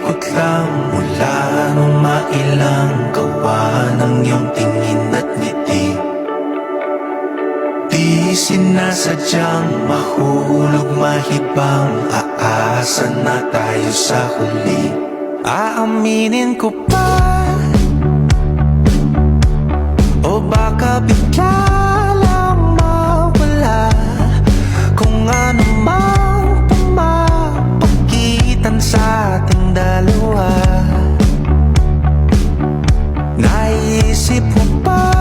Ikot-ikot lang mula nung mailang gawa ng iyong tingin at ngiti. Di sinasadyang mahulog mahibang, aasa na tayo sa huli. Aaminin ko pa, o baka bigla lang mawala kung ano mang pumapagitan sa ating dalawa. Naisip mo ba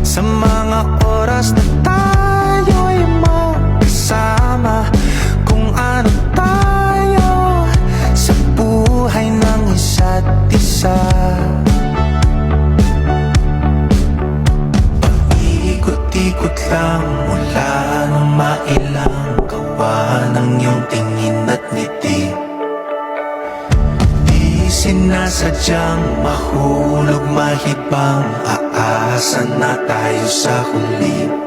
sa mga oras na tayo'y magkasama, kung ano tayo sa buhay ng isa't isa? Ikot lang mula nung mailang gawa ng iyong tingin at ngiti. Di sinasadyang mahulog mahibang, aasa na tayo sa huli.